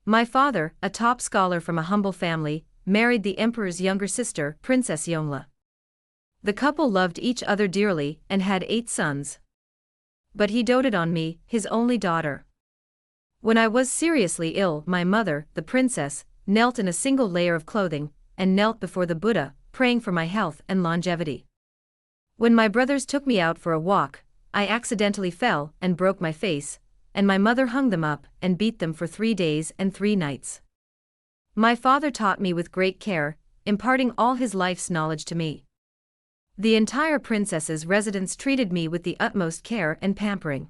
My father, a top scholar from a humble family, married the emperor's younger sister, Princess Yongle. The couple loved each other dearly and had 8 sons. But he doted on me, his only daughter. When I was seriously ill, my mother, the princess, knelt in a single layer of clothing, and knelt before the Buddha, praying for my health and longevity. When my brothers took me out for a walk, I accidentally fell and broke my face, and my mother hung them up and beat them for 3 days and 3 nights. My father taught me with great care, imparting all his life's knowledge to me. The entire princess's residence treated me with the utmost care and pampering.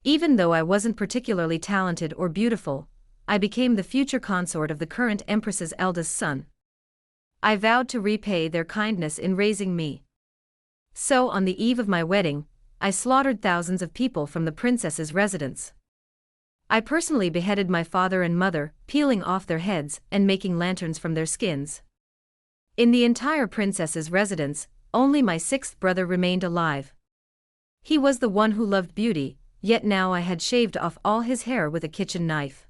Even though I wasn't particularly talented or beautiful, I became the future consort of the current empress's eldest son. I vowed to repay their kindness in raising me. So on the eve of my wedding, I slaughtered thousands of people from the princess's residence. I personally beheaded my father and mother, peeling off their heads and making lanterns from their skins. In the entire princess's residence, only my 6th brother remained alive. He was the one who loved beauty, yet now I had shaved off all his hair with a kitchen knife.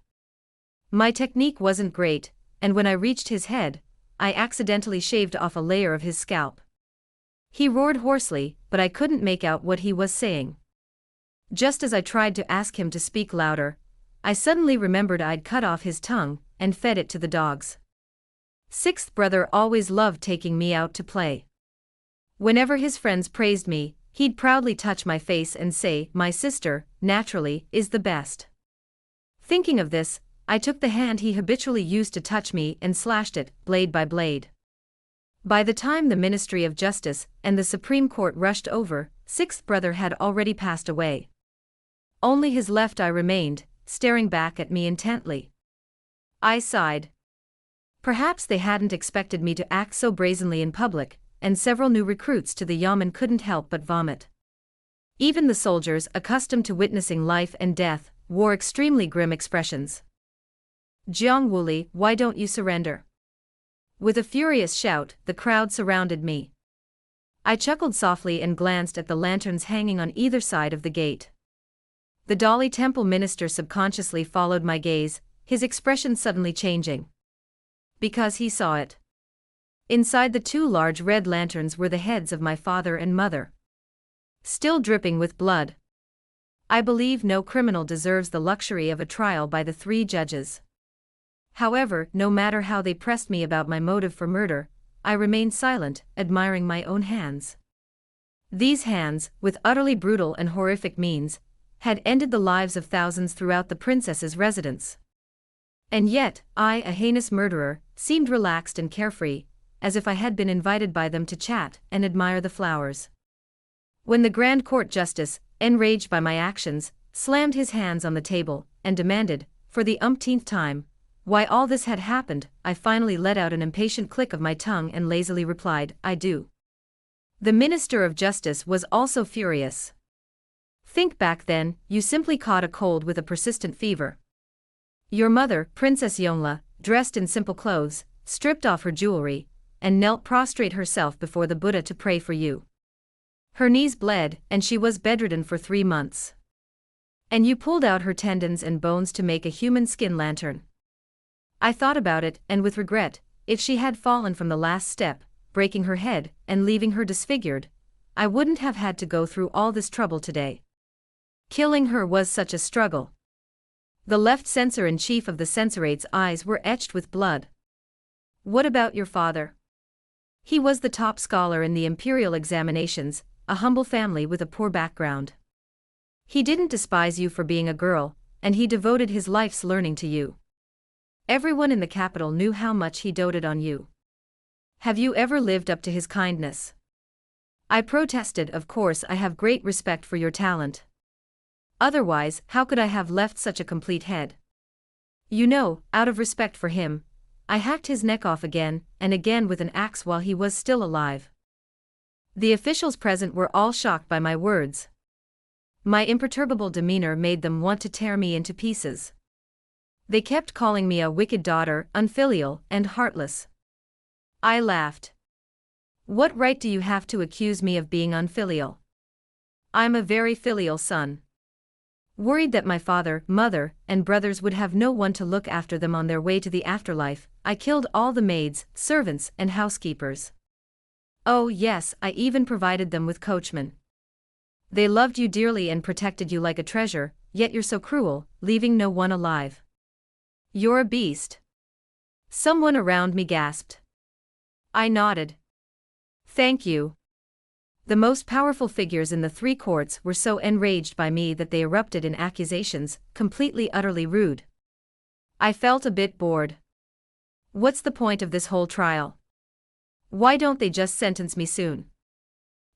My technique wasn't great, and when I reached his head, I accidentally shaved off a layer of his scalp. He roared hoarsely, but I couldn't make out what he was saying. Just as I tried to ask him to speak louder, I suddenly remembered I'd cut off his tongue and fed it to the dogs. 6th brother always loved taking me out to play. Whenever his friends praised me, he'd proudly touch my face and say, "My sister, naturally, is the best." Thinking of this, I took the hand he habitually used to touch me and slashed it, blade by blade. By the time the Ministry of Justice and the Supreme Court rushed over, 6th brother had already passed away. Only his left eye remained, staring back at me intently. I sighed. Perhaps they hadn't expected me to act so brazenly in public, and several new recruits to the yamen couldn't help but vomit. Even the soldiers, accustomed to witnessing life and death, wore extremely grim expressions. "Jiang Wuli, why don't you surrender?" With a furious shout, the crowd surrounded me. I chuckled softly and glanced at the lanterns hanging on either side of the gate. The Dali Temple minister subconsciously followed my gaze, his expression suddenly changing. Because he saw it. Inside the 2 large red lanterns were the heads of my father and mother. Still dripping with blood. I believe no criminal deserves the luxury of a trial by the 3 judges. However, no matter how they pressed me about my motive for murder, I remained silent, admiring my own hands. These hands, with utterly brutal and horrific means, had ended the lives of thousands throughout the princess's residence. And yet, I, a heinous murderer, seemed relaxed and carefree, as if I had been invited by them to chat and admire the flowers. When the Grand Court Justice, enraged by my actions, slammed his hands on the table and demanded, for the umpteenth time, why all this had happened, I finally let out an impatient click of my tongue and lazily replied, "I do." The Minister of Justice was also furious. Think back then, you simply caught a cold with a persistent fever. Your mother, Princess Yongle, dressed in simple clothes, stripped off her jewelry, and knelt prostrate herself before the Buddha to pray for you. Her knees bled, and she was bedridden for 3 months. And you pulled out her tendons and bones to make a human skin lantern. I thought about it, and with regret, if she had fallen from the last step, breaking her head and leaving her disfigured, I wouldn't have had to go through all this trouble today. Killing her was such a struggle. The left censor-in-chief of the censorate's eyes were etched with blood. What about your father? He was the top scholar in the imperial examinations, a humble family with a poor background. He didn't despise you for being a girl, and he devoted his life's learning to you. Everyone in the capital knew how much he doted on you. Have you ever lived up to his kindness? I protested. Of course I have great respect for your talent. Otherwise, how could I have left such a complete head? You know, out of respect for him, I hacked his neck off again and again with an axe while he was still alive. The officials present were all shocked by my words. My imperturbable demeanor made them want to tear me into pieces. They kept calling me a wicked daughter, unfilial, and heartless. I laughed. What right do you have to accuse me of being unfilial? I'm a very filial son. Worried that my father, mother, and brothers would have no one to look after them on their way to the afterlife, I killed all the maids, servants, and housekeepers. Oh yes, I even provided them with coachmen. They loved you dearly and protected you like a treasure, yet you're so cruel, leaving no one alive. You're a beast. Someone around me gasped. I nodded. Thank you. The most powerful figures in the three courts were so enraged by me that they erupted in accusations, completely utterly rude. I felt a bit bored. What's the point of this whole trial? Why don't they just sentence me soon?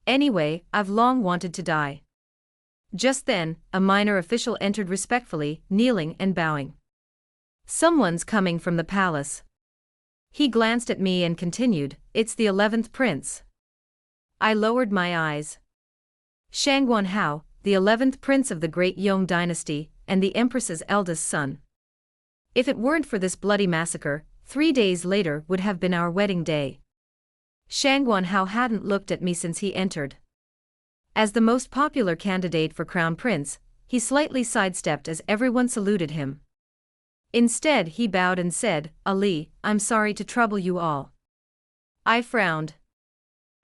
Anyway, I've long wanted to die. Just then, a minor official entered respectfully, kneeling and bowing. Someone's coming from the palace. He glanced at me and continued, it's the 11th prince. I lowered my eyes. Shangguan Hao, the 11th prince of the Great Yong dynasty, and the empress's eldest son. If it weren't for this bloody massacre, 3 days later would have been our wedding day. Shangguan Hao hadn't looked at me since he entered. As the most popular candidate for crown prince, he slightly sidestepped as everyone saluted him. Instead he bowed and said, Ali, I'm sorry to trouble you all. I frowned.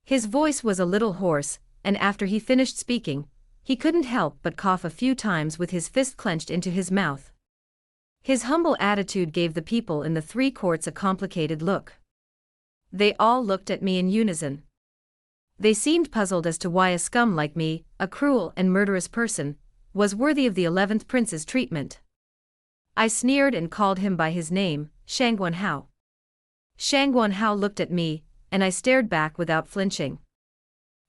His voice was a little hoarse, and after he finished speaking, he couldn't help but cough a few times with his fist clenched into his mouth. His humble attitude gave the people in the three courts a complicated look. They all looked at me in unison. They seemed puzzled as to why a scum like me, a cruel and murderous person, was worthy of the 11th prince's treatment. I sneered and called him by his name, Shangguan Hao. Shangguan Hao looked at me, and I stared back without flinching.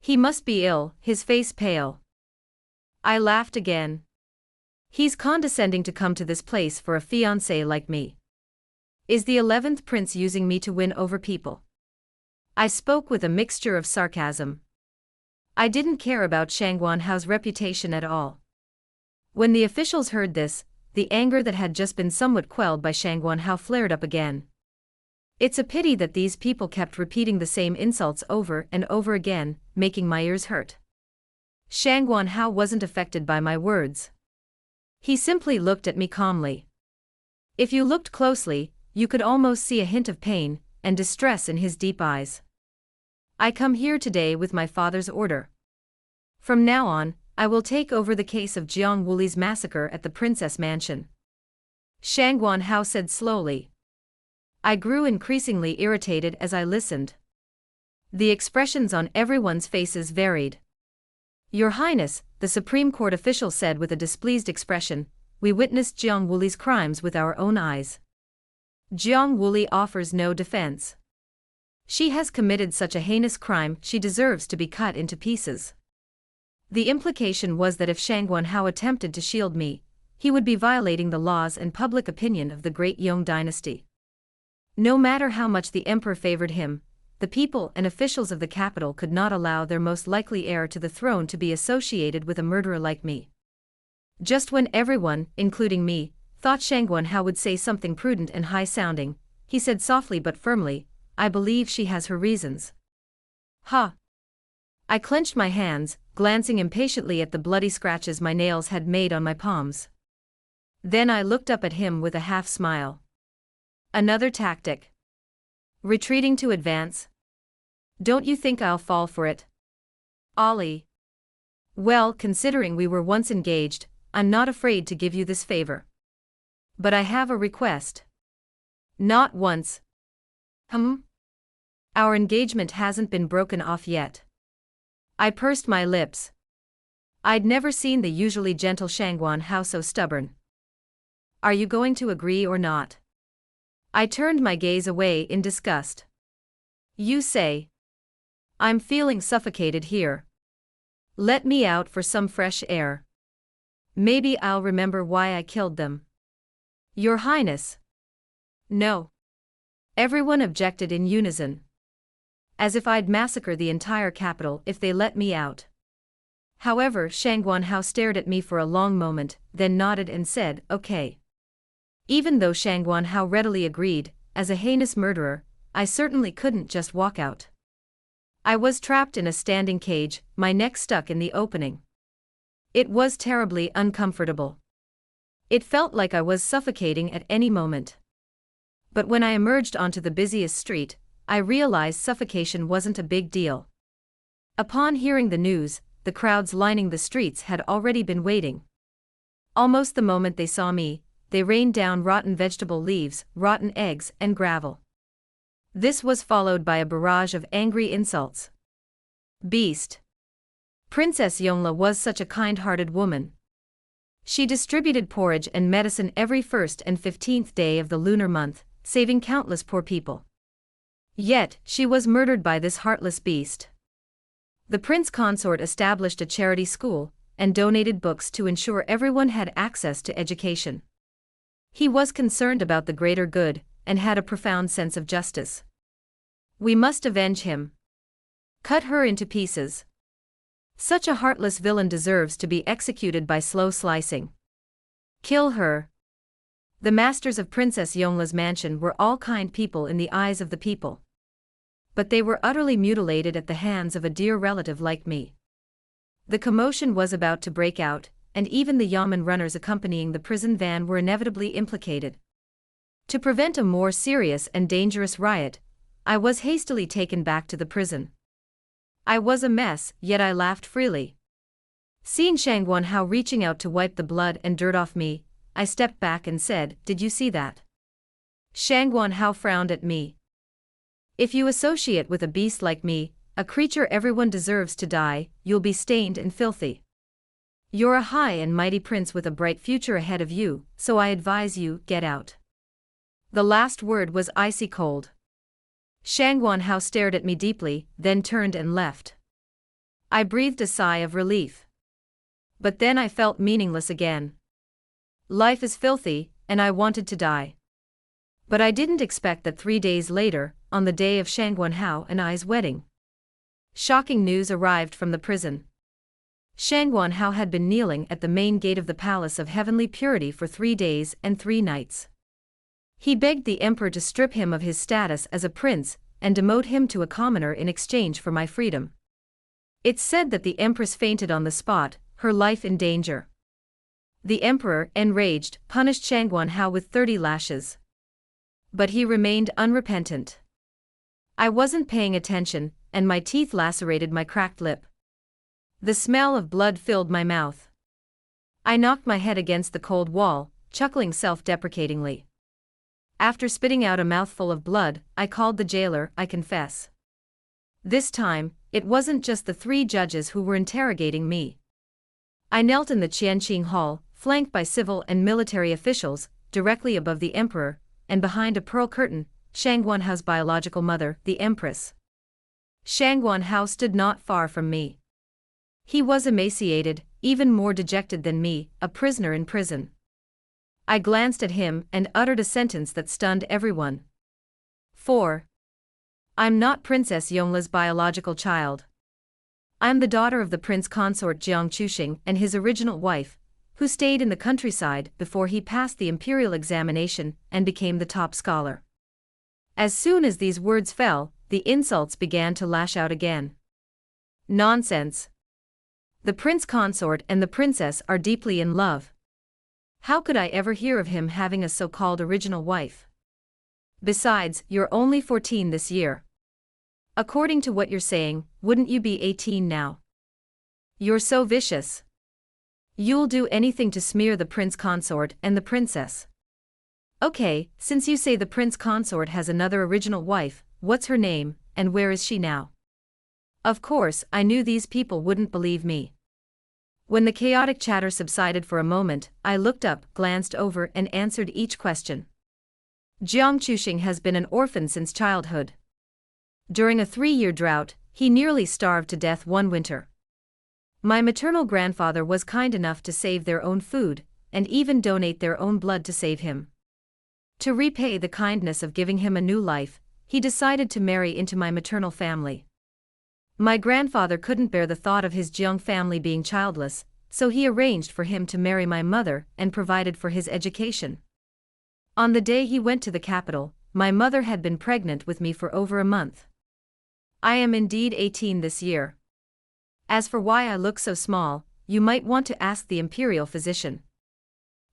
He must be ill, his face pale. I laughed again. He's condescending to come to this place for a fiancé like me. Is the 11th prince using me to win over people? I spoke with a mixture of sarcasm. I didn't care about Shangguan Hao's reputation at all. When the officials heard this, the anger that had just been somewhat quelled by Shangguan Hao flared up again. It's a pity that these people kept repeating the same insults over and over again, making my ears hurt. Shangguan Hao wasn't affected by my words. He simply looked at me calmly. If you looked closely, you could almost see a hint of pain and distress in his deep eyes. I come here today with my father's order. From now on, I will take over the case of Jiang Wuli's massacre at the Princess Mansion. Shangguan Hao said slowly. I grew increasingly irritated as I listened. The expressions on everyone's faces varied. Your Highness, the Supreme Court official said with a displeased expression, we witnessed Jiang Wuli's crimes with our own eyes. Jiang Wuli offers no defense. She has committed such a heinous crime, she deserves to be cut into pieces. The implication was that if Shangguan Hao attempted to shield me, he would be violating the laws and public opinion of the Great Yong dynasty. No matter how much the emperor favored him, the people and officials of the capital could not allow their most likely heir to the throne to be associated with a murderer like me. Just when everyone, including me, thought Shangguan Hao would say something prudent and high-sounding, he said softly but firmly, I believe she has her reasons. Ha! I clenched my hands, glancing impatiently at the bloody scratches my nails had made on my palms. Then I looked up at him with a half-smile. Another tactic. Retreating to advance. Don't you think I'll fall for it? Ali. Well, considering we were once engaged, I'm not afraid to give you this favor. But I have a request. Not once. Our engagement hasn't been broken off yet. I pursed my lips. I'd never seen the usually gentle Shangguan Hao so stubborn. Are you going to agree or not? I turned my gaze away in disgust. You say. I'm feeling suffocated here. Let me out for some fresh air. Maybe I'll remember why I killed them. Your Highness. No. Everyone objected in unison. As if I'd massacre the entire capital if they let me out. However, Shangguan Hao stared at me for a long moment, then nodded and said, okay. Even though Shangguan Hao readily agreed, as a heinous murderer, I certainly couldn't just walk out. I was trapped in a standing cage, my neck stuck in the opening. It was terribly uncomfortable. It felt like I was suffocating at any moment. But when I emerged onto the busiest street, I realized suffocation wasn't a big deal. Upon hearing the news, the crowds lining the streets had already been waiting. Almost the moment they saw me, they rained down rotten vegetable leaves, rotten eggs, and gravel. This was followed by a barrage of angry insults. Beast. Princess Yongla was such a kind-hearted woman. She distributed porridge and medicine every 1st and 15th day of the lunar month, saving countless poor people. Yet, she was murdered by this heartless beast. The prince consort established a charity school and donated books to ensure everyone had access to education. He was concerned about the greater good and had a profound sense of justice. We must avenge him. Cut her into pieces. Such a heartless villain deserves to be executed by slow slicing. Kill her. The masters of Princess Yongla's mansion were all kind people in the eyes of the people. But they were utterly mutilated at the hands of a dear relative like me. The commotion was about to break out, and even the yamen runners accompanying the prison van were inevitably implicated. To prevent a more serious and dangerous riot, I was hastily taken back to the prison. I was a mess, yet I laughed freely. Seeing Shang Guanhao reaching out to wipe the blood and dirt off me, I stepped back and said, "Did you see that?" Shang Guanhao frowned at me. "If you associate with a beast like me, a creature everyone deserves to die, you'll be stained and filthy. You're a high and mighty prince with a bright future ahead of you, so I advise you, get out." The last word was icy cold. Shang Guanhao stared at me deeply, then turned and left. I breathed a sigh of relief. But then I felt meaningless again. Life is filthy, and I wanted to die. But I didn't expect that 3 days later, on the day of Shang Guanhao and I's wedding, shocking news arrived from the prison. Shang Guanhao had been kneeling at the main gate of the Palace of Heavenly Purity for 3 days and 3 nights. He begged the emperor to strip him of his status as a prince and demote him to a commoner in exchange for my freedom. It's said that the empress fainted on the spot, her life in danger. The emperor, enraged, punished Shang Guanhao with 30 lashes. But he remained unrepentant. I wasn't paying attention, and my teeth lacerated my cracked lip. The smell of blood filled my mouth. I knocked my head against the cold wall, chuckling self-deprecatingly. After spitting out a mouthful of blood, I called the jailer, I confess. This time, it wasn't just the 3 judges who were interrogating me. I knelt in the Qianqing Hall, flanked by civil and military officials, directly above the emperor, and behind a pearl curtain, Shang Guanhao's biological mother, the empress. Shang Guanhao stood not far from me. He was emaciated, even more dejected than me, a prisoner in prison. I glanced at him and uttered a sentence that stunned everyone. 4. I'm not Princess Yongla's biological child. I'm the daughter of the prince consort Jiang Chuxing and his original wife, who stayed in the countryside before he passed the imperial examination and became the top scholar. As soon as these words fell, the insults began to lash out again. Nonsense. The prince consort and the princess are deeply in love. How could I ever hear of him having a so-called original wife? Besides, you're only 14 this year. According to what you're saying, wouldn't you be 18 now? You're so vicious. You'll do anything to smear the prince consort and the princess. Okay, since you say the prince consort has another original wife, what's her name, and where is she now? Of course, I knew these people wouldn't believe me. When the chaotic chatter subsided for a moment, I looked up, glanced over, and answered each question. Jiang Chuxing has been an orphan since childhood. During a 3-year drought, he nearly starved to death one winter. My maternal grandfather was kind enough to save their own food, and even donate their own blood to save him. To repay the kindness of giving him a new life, he decided to marry into my maternal family. My grandfather couldn't bear the thought of his Jiang family being childless, so he arranged for him to marry my mother and provided for his education. On the day he went to the capital, my mother had been pregnant with me for over a month. I am indeed 18 this year. As for why I look so small, you might want to ask the imperial physician.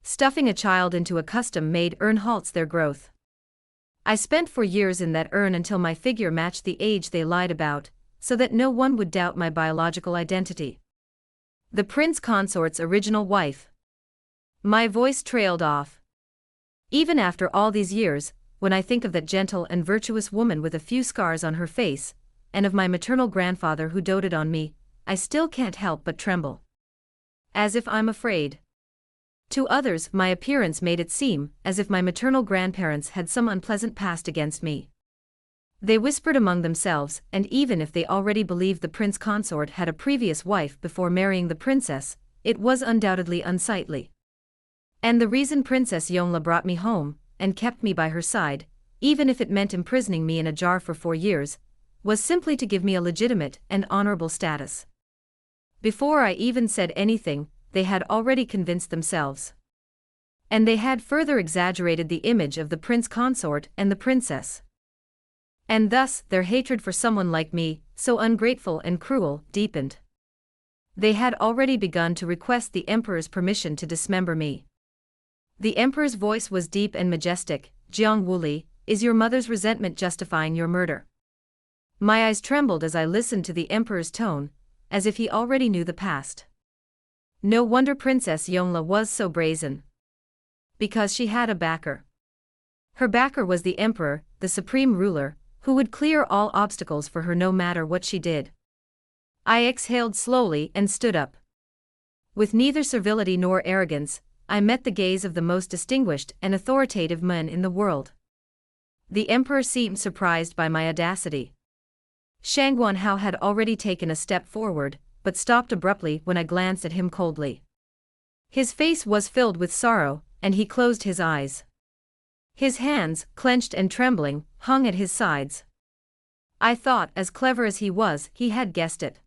Stuffing a child into a custom-made urn halts their growth. I spent 4 years in that urn until my figure matched the age they lied about, so that no one would doubt my biological identity. The prince consort's original wife. My voice trailed off. Even after all these years, when I think of that gentle and virtuous woman with a few scars on her face, and of my maternal grandfather who doted on me, I still can't help but tremble. As if I'm afraid. To others, my appearance made it seem as if my maternal grandparents had some unpleasant past against me. They whispered among themselves, and even if they already believed the prince consort had a previous wife before marrying the princess, it was undoubtedly unsightly. And the reason Princess Yongle brought me home, and kept me by her side, even if it meant imprisoning me in a jar for 4 years, was simply to give me a legitimate and honorable status. Before I even said anything, they had already convinced themselves. And they had further exaggerated the image of the prince consort and the princess. And thus, their hatred for someone like me, so ungrateful and cruel, deepened. They had already begun to request the emperor's permission to dismember me. The emperor's voice was deep and majestic. Jiang Wuli, is your mother's resentment justifying your murder? My eyes trembled as I listened to the emperor's tone, as if he already knew the past. No wonder Princess Yongle was so brazen. Because she had a backer. Her backer was the emperor, the supreme ruler, who would clear all obstacles for her no matter what she did. I exhaled slowly and stood up. With neither servility nor arrogance, I met the gaze of the most distinguished and authoritative man in the world. The emperor seemed surprised by my audacity. Shang Guanhao had already taken a step forward, but stopped abruptly when I glanced at him coldly. His face was filled with sorrow, and he closed his eyes. His hands, clenched and trembling, hung at his sides. I thought, as clever as he was, he had guessed it.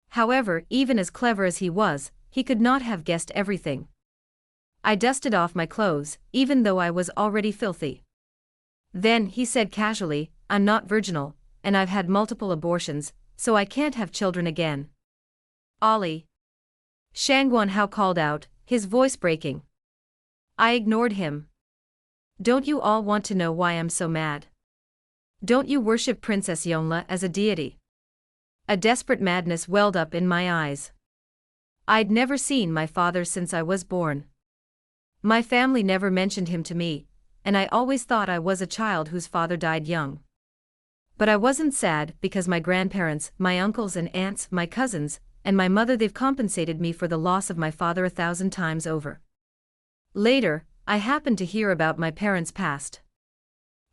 However, even as clever as he was, he could not have guessed everything. I dusted off my clothes, even though I was already filthy. Then, he said casually, I'm not virginal, and I've had multiple abortions, so I can't have children again. Ollie. Shang Guanhao called out, his voice breaking. I ignored him. Don't you all want to know why I'm so mad? Don't you worship Princess Yongle as a deity? A desperate madness welled up in my eyes. I'd never seen my father since I was born. My family never mentioned him to me, and I always thought I was a child whose father died young. But I wasn't sad because my grandparents, my uncles and aunts, my cousins, and my mother, they've compensated me for the loss of my father 1,000 times over. Later, I happened to hear about my parents' past.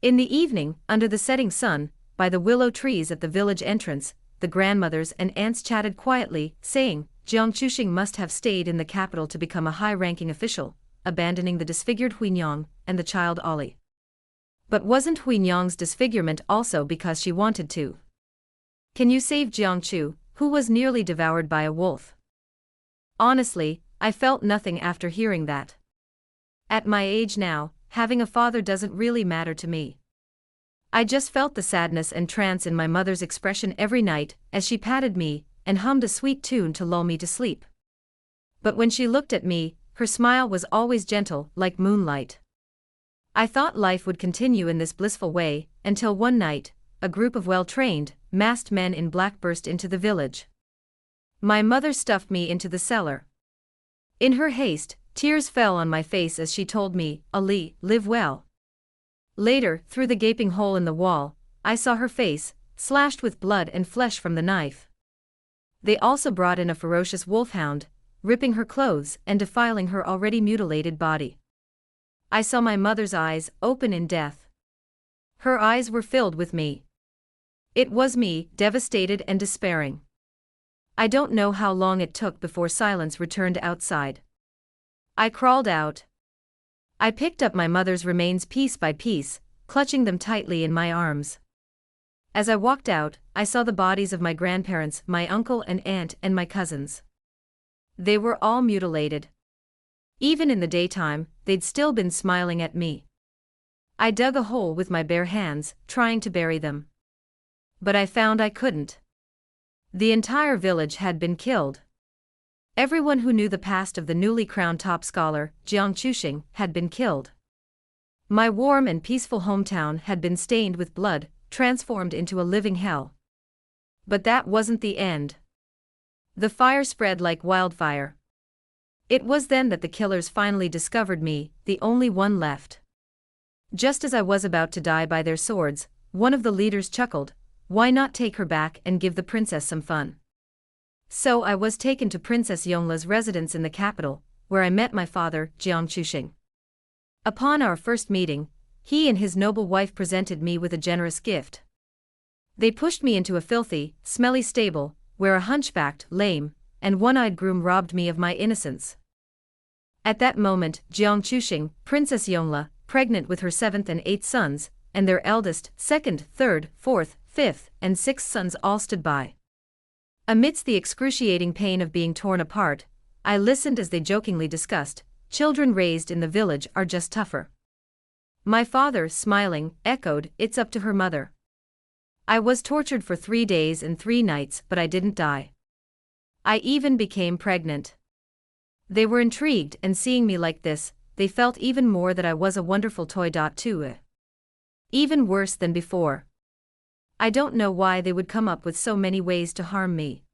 In the evening, under the setting sun, by the willow trees at the village entrance, the grandmothers and aunts chatted quietly, saying, Jiang Chuxing must have stayed in the capital to become a high-ranking official, abandoning the disfigured Huinyang and the child Ollie. But wasn't Huinyang's disfigurement also because she wanted to? Can you save Jiang Chu, who was nearly devoured by a wolf? Honestly, I felt nothing after hearing that. At my age now, having a father doesn't really matter to me. I just felt the sadness and trance in my mother's expression every night as she patted me and hummed a sweet tune to lull me to sleep. But when she looked at me, her smile was always gentle, like moonlight. I thought life would continue in this blissful way, until one night, a group of well-trained, masked men in black burst into the village. My mother stuffed me into the cellar. In her haste, tears fell on my face as she told me, Ali, live well. Later, through the gaping hole in the wall, I saw her face, slashed with blood and flesh from the knife. They also brought in a ferocious wolfhound, ripping her clothes and defiling her already mutilated body. I saw my mother's eyes open in death. Her eyes were filled with me. It was me, devastated and despairing. I don't know how long it took before silence returned outside. I crawled out. I picked up my mother's remains piece by piece, clutching them tightly in my arms. As I walked out, I saw the bodies of my grandparents, my uncle and aunt, and my cousins. They were all mutilated. Even in the daytime, they'd still been smiling at me. I dug a hole with my bare hands, trying to bury them. But I found I couldn't. The entire village had been killed. Everyone who knew the past of the newly crowned top scholar, Jiang Chuxing, had been killed. My warm and peaceful hometown had been stained with blood, transformed into a living hell. But that wasn't the end. The fire spread like wildfire. It was then that the killers finally discovered me, the only one left. Just as I was about to die by their swords, one of the leaders chuckled, "Why not take her back and give the princess some fun?" So I was taken to Princess Yongla's residence in the capital, where I met my father, Jiang Chuxing. Upon our first meeting, he and his noble wife presented me with a generous gift. They pushed me into a filthy, smelly stable, where a hunchbacked, lame, and one-eyed groom robbed me of my innocence. At that moment, Jiang Chuxing, Princess Yongla, pregnant with her 7th and 8th sons, and their eldest, 2nd, 3rd, 4th, 5th, and 6th sons all stood by. Amidst the excruciating pain of being torn apart, I listened as they jokingly discussed, "Children raised in the village are just tougher." My father, smiling, echoed, "It's up to her mother." I was tortured for 3 days and 3 nights, but I didn't die. I even became pregnant. They were intrigued, and seeing me like this, they felt even more that I was a wonderful toy. Too. Even worse than before. I don't know why they would come up with so many ways to harm me.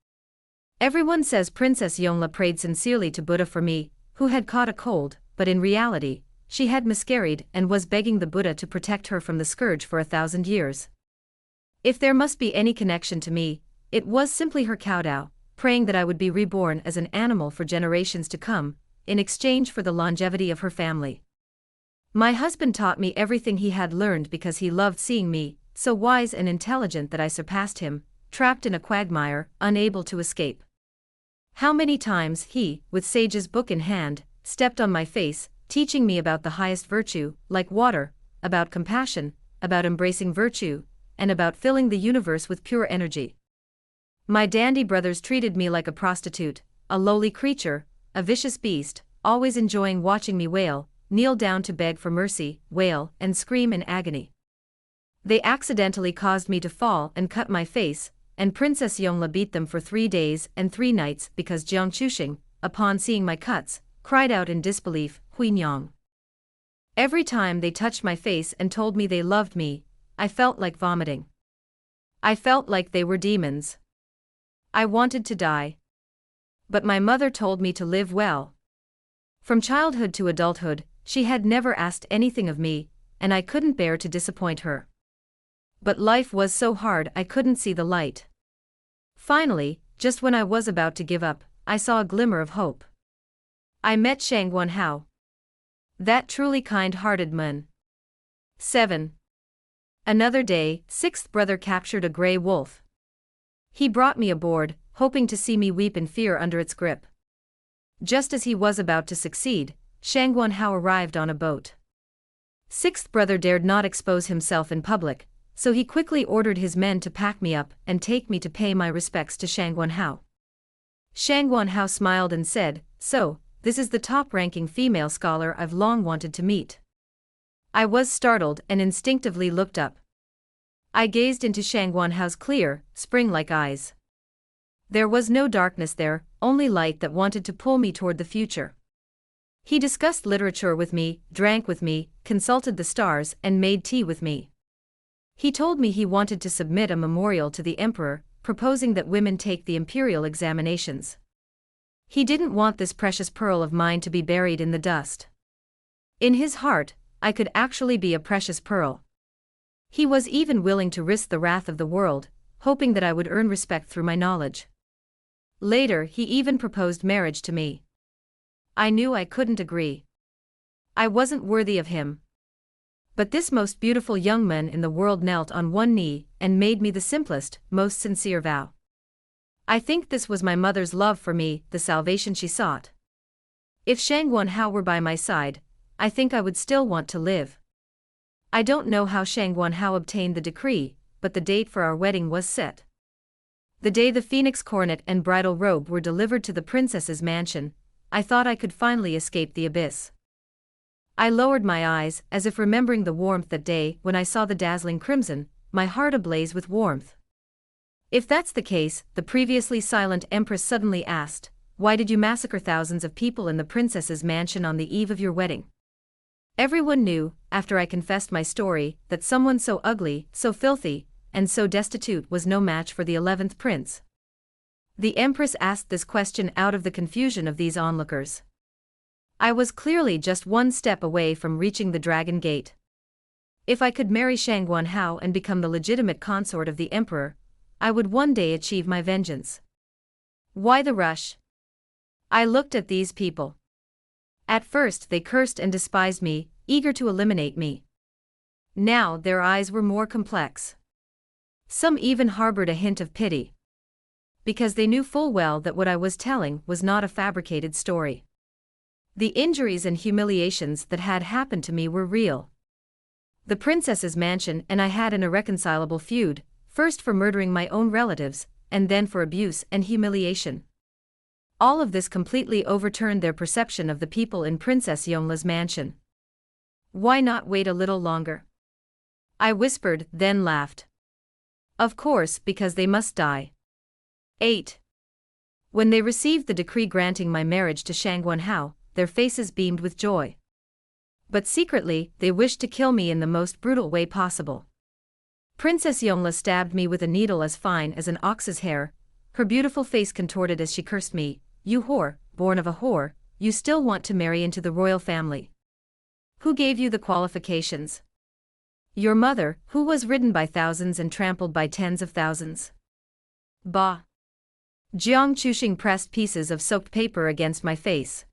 Everyone says Princess Yongla prayed sincerely to Buddha for me, who had caught a cold, but in reality, she had miscarried and was begging the Buddha to protect her from the scourge for 1,000 years. If there must be any connection to me, it was simply her kowtow, praying that I would be reborn as an animal for generations to come, in exchange for the longevity of her family. My husband taught me everything he had learned because he loved seeing me, so wise and intelligent that I surpassed him, trapped in a quagmire, unable to escape. How many times he, with sage's book in hand, stepped on my face, teaching me about the highest virtue, like water, about compassion, about embracing virtue, and about filling the universe with pure energy. My dandy brothers treated me like a prostitute, a lowly creature, a vicious beast, always enjoying watching me wail, kneel down to beg for mercy, wail, and scream in agony. They accidentally caused me to fall and cut my face, and Princess Yongla beat them for 3 days and 3 nights because Jiang Chuxing, upon seeing my cuts, cried out in disbelief, "Huinyang." Every time they touched my face and told me they loved me, I felt like vomiting. I felt like they were demons. I wanted to die. But my mother told me to live well. From childhood to adulthood, she had never asked anything of me, and I couldn't bear to disappoint her. But life was so hard I couldn't see the light. Finally, just when I was about to give up, I saw a glimmer of hope. I met Shang Guanhao. That truly kind-hearted man. 7. Another day, 6th brother captured a gray wolf. He brought me aboard, hoping to see me weep in fear under its grip. Just as he was about to succeed, Shang Guanhao arrived on a boat. 6th brother dared not expose himself in public, so he quickly ordered his men to pack me up and take me to pay my respects to Shang Guanhao. Shang Guanhao smiled and said, "So, this is the top-ranking female scholar I've long wanted to meet." I was startled and instinctively looked up. I gazed into Shang Guanhao's clear, spring-like eyes. There was no darkness there, only light that wanted to pull me toward the future. He discussed literature with me, drank with me, consulted the stars, and made tea with me. He told me he wanted to submit a memorial to the emperor, proposing that women take the imperial examinations. He didn't want this precious pearl of mine to be buried in the dust. In his heart, I could actually be a precious pearl. He was even willing to risk the wrath of the world, hoping that I would earn respect through my knowledge. Later, he even proposed marriage to me. I knew I couldn't agree. I wasn't worthy of him. But this most beautiful young man in the world knelt on one knee and made me the simplest, most sincere vow. I think this was my mother's love for me, the salvation she sought. If Shang Guanhao were by my side, I think I would still want to live. I don't know how Shang Guanhao obtained the decree, but the date for our wedding was set. The day the phoenix coronet and bridal robe were delivered to the princess's mansion, I thought I could finally escape the abyss. I lowered my eyes, as if remembering the warmth that day when I saw the dazzling crimson, my heart ablaze with warmth. If that's the case, the previously silent empress suddenly asked, why did you massacre thousands of people in the princess's mansion on the eve of your wedding? Everyone knew, after I confessed my story, that someone so ugly, so filthy, and so destitute was no match for the 11th prince. The empress asked this question out of the confusion of these onlookers. I was clearly just one step away from reaching the Dragon Gate. If I could marry Shangguanhao and become the legitimate consort of the emperor, I would one day achieve my vengeance. Why the rush? I looked at these people. At first they cursed and despised me, eager to eliminate me. Now their eyes were more complex. Some even harbored a hint of pity. Because they knew full well that what I was telling was not a fabricated story. The injuries and humiliations that had happened to me were real. The princess's mansion and I had an irreconcilable feud, first for murdering my own relatives, and then for abuse and humiliation. All of this completely overturned their perception of the people in Princess Yongla's mansion. Why not wait a little longer? I whispered, then laughed. Of course, because they must die. 8. When they received the decree granting my marriage to Shangguanhao, their faces beamed with joy. But secretly, they wished to kill me in the most brutal way possible. Princess Yongla stabbed me with a needle as fine as an ox's hair, her beautiful face contorted as she cursed me. You whore, born of a whore, you still want to marry into the royal family. Who gave you the qualifications? Your mother, who was ridden by thousands and trampled by tens of thousands. Bah! Jiang Chuxing pressed pieces of soaked paper against my face.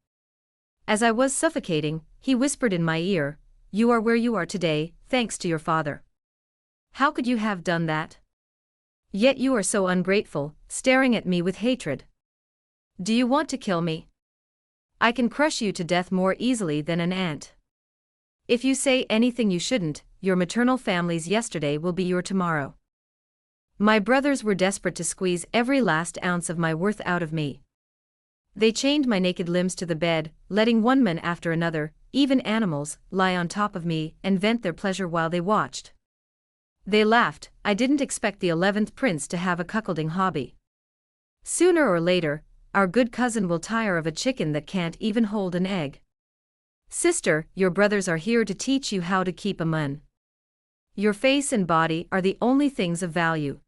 As I was suffocating, he whispered in my ear, "You are where you are today, thanks to your father. How could you have done that? Yet you are so ungrateful, staring at me with hatred. Do you want to kill me? I can crush you to death more easily than an ant. If you say anything you shouldn't, your maternal family's yesterday will be your tomorrow." My brothers were desperate to squeeze every last ounce of my worth out of me. They chained my naked limbs to the bed, letting one man after another, even animals, lie on top of me and vent their pleasure while they watched. They laughed. I didn't expect the 11th prince to have a cuckolding hobby. Sooner or later, our good cousin will tire of a chicken that can't even hold an egg. Sister, your brothers are here to teach you how to keep a man. Your face and body are the only things of value.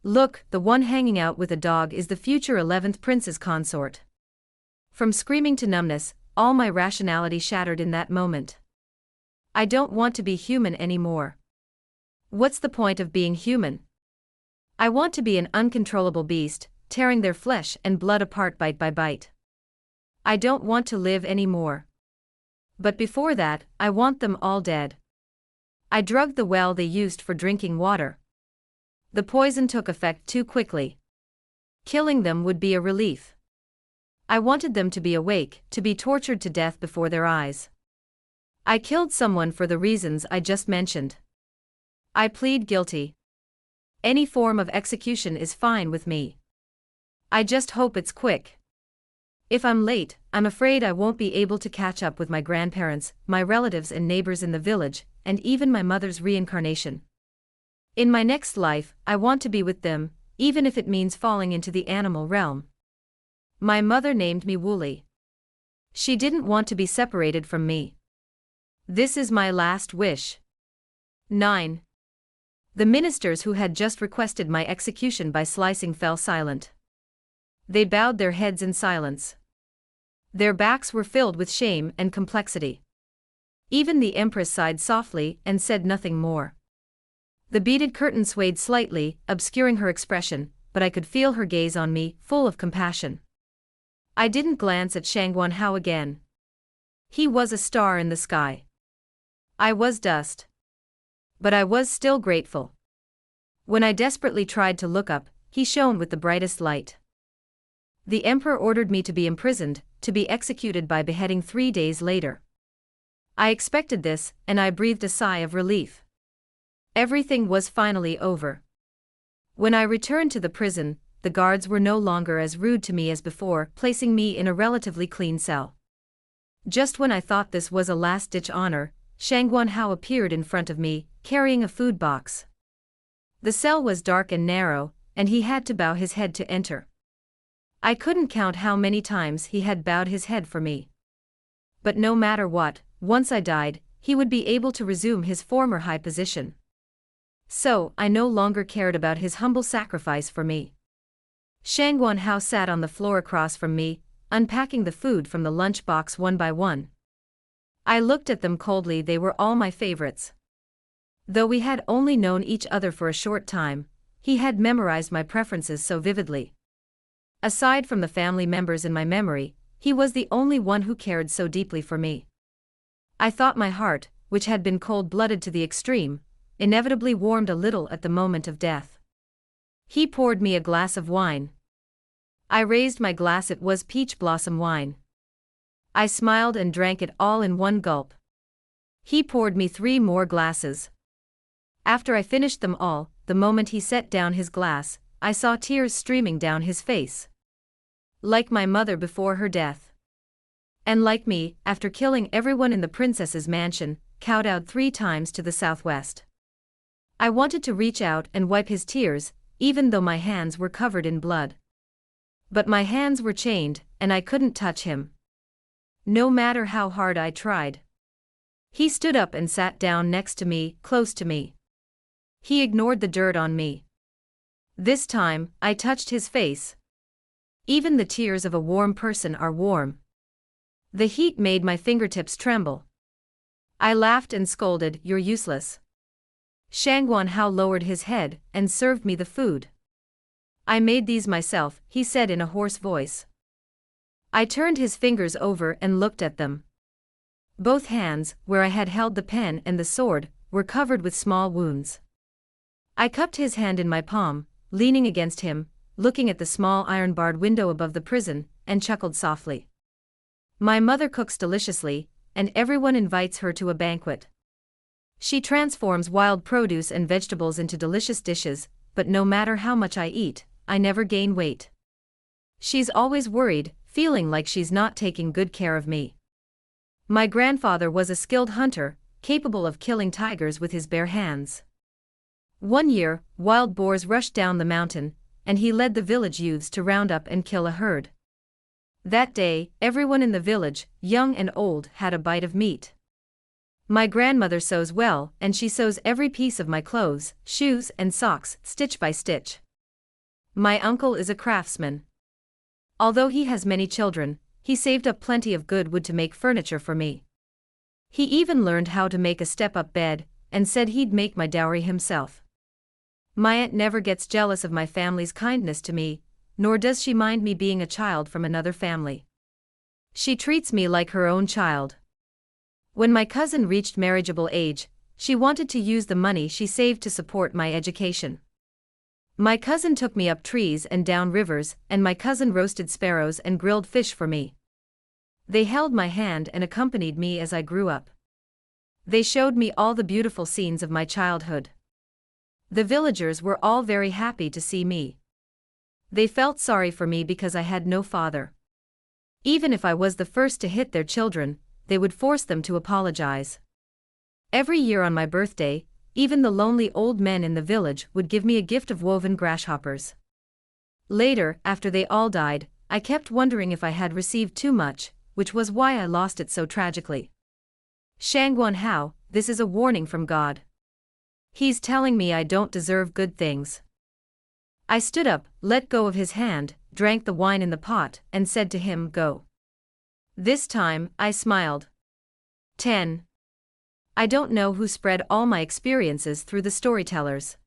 Look, the one hanging out with a dog is the future 11th prince's consort. From screaming to numbness, all my rationality shattered in that moment. I don't want to be human anymore. What's the point of being human? I want to be an uncontrollable beast, tearing their flesh and blood apart bite by bite. I don't want to live anymore. But before that, I want them all dead. I drugged the well they used for drinking water. The poison took effect too quickly. Killing them would be a relief. I wanted them to be awake, to be tortured to death before their eyes. I killed someone for the reasons I just mentioned. I plead guilty. Any form of execution is fine with me. I just hope it's quick. If I'm late, I'm afraid I won't be able to catch up with my grandparents, my relatives and neighbors in the village, and even my mother's reincarnation. In my next life, I want to be with them, even if it means falling into the animal realm. My mother named me Wooly. She didn't want to be separated from me. This is my last wish. 9. The ministers who had just requested my execution by slicing fell silent. They bowed their heads in silence. Their backs were filled with shame and complexity. Even the empress sighed softly and said nothing more. The beaded curtain swayed slightly, obscuring her expression, but I could feel her gaze on me, full of compassion. I didn't glance at Shangguanhao again. He was a star in the sky. I was dust. But I was still grateful. When I desperately tried to look up, he shone with the brightest light. The emperor ordered me to be imprisoned, to be executed by beheading 3 days later. I expected this, and I breathed a sigh of relief. Everything was finally over. When I returned to the prison, the guards were no longer as rude to me as before, placing me in a relatively clean cell. Just when I thought this was a last-ditch honor, Shangguanhao appeared in front of me, carrying a food box. The cell was dark and narrow, and he had to bow his head to enter. I couldn't count how many times he had bowed his head for me. But no matter what, once I died, he would be able to resume his former high position. So, I no longer cared about his humble sacrifice for me. Shangguan Hao sat on the floor across from me, unpacking the food from the lunch box one by one. I looked at them coldly. They were all my favorites. Though we had only known each other for a short time, he had memorized my preferences so vividly. Aside from the family members in my memory, he was the only one who cared so deeply for me. I thought my heart, which had been cold-blooded to the extreme, inevitably warmed a little at the moment of death. He poured me a glass of wine. I raised my glass. It was peach blossom wine. I smiled and drank it all in one gulp. He poured me 3 more glasses. After I finished them all, the moment he set down his glass, I saw tears streaming down his face. Like my mother before her death. And like me, after killing everyone in the princess's mansion, kowtowed 3 times to the southwest. I wanted to reach out and wipe his tears, even though my hands were covered in blood. But my hands were chained, and I couldn't touch him. No matter how hard I tried. He stood up and sat down next to me, close to me. He ignored the dirt on me. This time, I touched his face. Even the tears of a warm person are warm. The heat made my fingertips tremble. I laughed and scolded, "You're useless." Shangguan Hao lowered his head and served me the food. "I made these myself," he said in a hoarse voice. I turned his fingers over and looked at them. Both hands, where I had held the pen and the sword, were covered with small wounds. I cupped his hand in my palm, leaning against him, looking at the small iron-barred window above the prison, and chuckled softly. My mother cooks deliciously, and everyone invites her to a banquet. She transforms wild produce and vegetables into delicious dishes, but no matter how much I eat, I never gain weight. She's always worried, feeling like she's not taking good care of me. My grandfather was a skilled hunter, capable of killing tigers with his bare hands. One year, wild boars rushed down the mountain, and he led the village youths to round up and kill a herd. That day, everyone in the village, young and old, had a bite of meat. My grandmother sews well, and she sews every piece of my clothes, shoes, and socks, stitch by stitch. My uncle is a craftsman. Although he has many children, he saved up plenty of good wood to make furniture for me. He even learned how to make a step-up bed, and said he'd make my dowry himself. My aunt never gets jealous of my family's kindness to me, nor does she mind me being a child from another family. She treats me like her own child. When my cousin reached marriageable age, she wanted to use the money she saved to support my education. My cousin took me up trees and down rivers, and my cousin roasted sparrows and grilled fish for me. They held my hand and accompanied me as I grew up. They showed me all the beautiful scenes of my childhood. The villagers were all very happy to see me. They felt sorry for me because I had no father. Even if I was the first to hit their children, they would force them to apologize. Every year on my birthday, even the lonely old men in the village would give me a gift of woven grasshoppers. Later, after they all died, I kept wondering if I had received too much, which was why I lost it so tragically. Shangguan Hao, this is a warning from God. He's telling me I don't deserve good things. I stood up, let go of his hand, drank the wine in the pot, and said to him, "Go." This time, I smiled. 10. I don't know who spread all my experiences through the storytellers.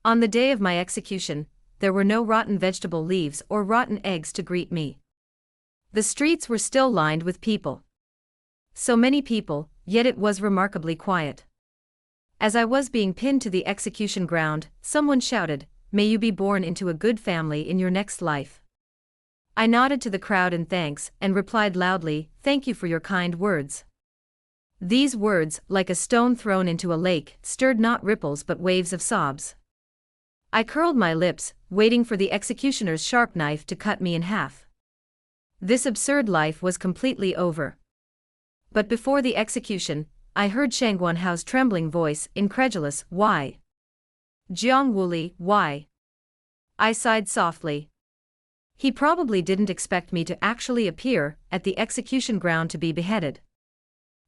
On the day of my execution, there were no rotten vegetable leaves or rotten eggs to greet me. The streets were still lined with people. So many people, yet it was remarkably quiet. As I was being pinned to the execution ground, someone shouted, "May you be born into a good family in your next life." I nodded to the crowd in thanks and replied loudly, "Thank you for your kind words." These words, like a stone thrown into a lake, stirred not ripples but waves of sobs. I curled my lips, waiting for the executioner's sharp knife to cut me in half. This absurd life was completely over. But before the execution, I heard Shangguan Hao's trembling voice, incredulous, "Why? Jiang Wuli, why?" I sighed softly. He probably didn't expect me to actually appear at the execution ground to be beheaded.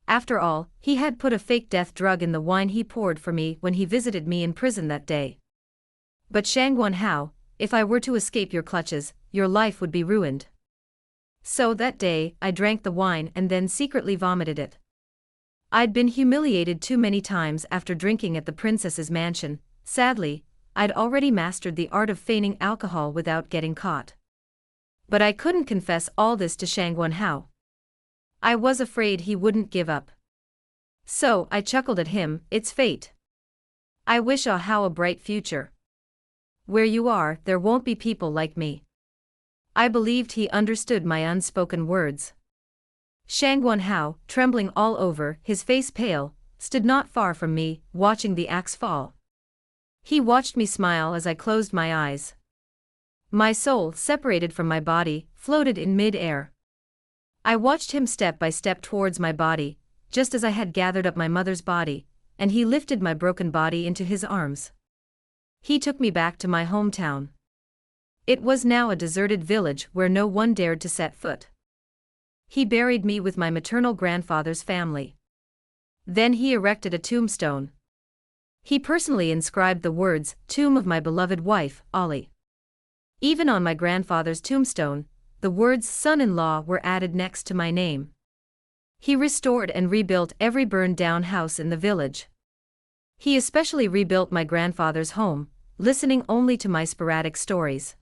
After all, he had put a fake death drug in the wine he poured for me when he visited me in prison that day. But Shangguan Hao, if I were to escape your clutches, your life would be ruined. So that day, I drank the wine and then secretly vomited it. I'd been humiliated too many times after drinking at the princess's mansion. Sadly, I'd already mastered the art of feigning alcohol without getting caught. But I couldn't confess all this to Shangguan Hao. I was afraid he wouldn't give up. So I chuckled at him. It's fate. I wish Hao a bright future. Where you are, there won't be people like me. I believed he understood my unspoken words. Shangguan Hao, trembling all over, his face pale, stood not far from me, watching the axe fall. He watched me smile as I closed my eyes. My soul, separated from my body, floated in mid-air. I watched him step by step towards my body, just as I had gathered up my mother's body, and he lifted my broken body into his arms. He took me back to my hometown. It was now a deserted village where no one dared to set foot. He buried me with my maternal grandfather's family. Then he erected a tombstone. He personally inscribed the words, "Tomb of my beloved wife, Ali." Even on my grandfather's tombstone, the words son-in-law were added next to my name. He restored and rebuilt every burned-down house in the village. He especially rebuilt my grandfather's home, listening only to my sporadic stories.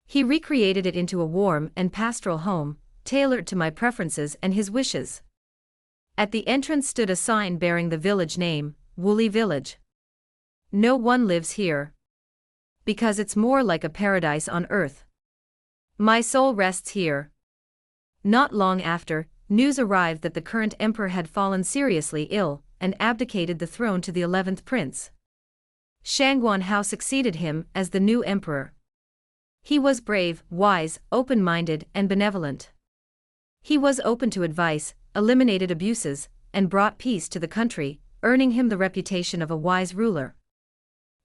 He recreated it into a warm and pastoral home, tailored to my preferences and his wishes. At the entrance stood a sign bearing the village name, Woolly Village. No one lives here. Because it's more like a paradise on earth. My soul rests here. Not long after, news arrived that the current emperor had fallen seriously ill and abdicated the throne to the 11th prince. Shangguan Hao succeeded him as the new emperor. He was brave, wise, open-minded, and benevolent. He was open to advice, eliminated abuses, and brought peace to the country, earning him the reputation of a wise ruler.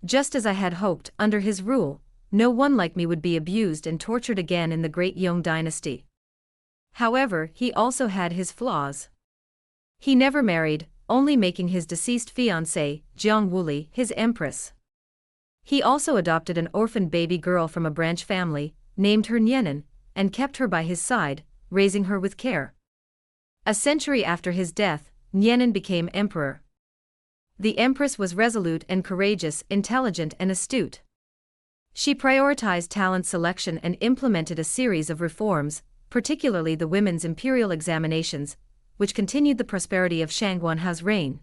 Just as I had hoped, under his rule, no one like me would be abused and tortured again in the Great Yong dynasty. However, he also had his flaws. He never married, only making his deceased fiancée, Jiang Wuli, his empress. He also adopted an orphaned baby girl from a branch family, named her Nianan, and kept her by his side, raising her with care. A century after his death, Nianan became emperor. The empress was resolute and courageous, intelligent and astute. She prioritized talent selection and implemented a series of reforms, particularly the women's imperial examinations, which continued the prosperity of Shangguan Hao's reign.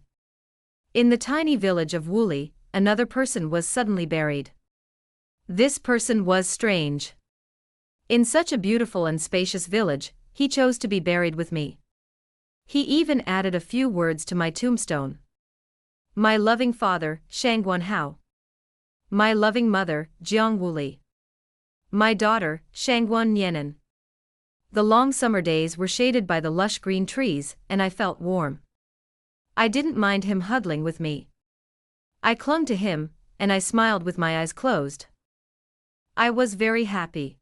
In the tiny village of Wuli, another person was suddenly buried. This person was strange. In such a beautiful and spacious village, he chose to be buried with me. He even added a few words to my tombstone. My loving father, Shangguan Hao. My loving mother, Jiang Wuli. My daughter, Shangguan Nianan. The long summer days were shaded by the lush green trees, and I felt warm. I didn't mind him huddling with me. I clung to him, and I smiled with my eyes closed. I was very happy.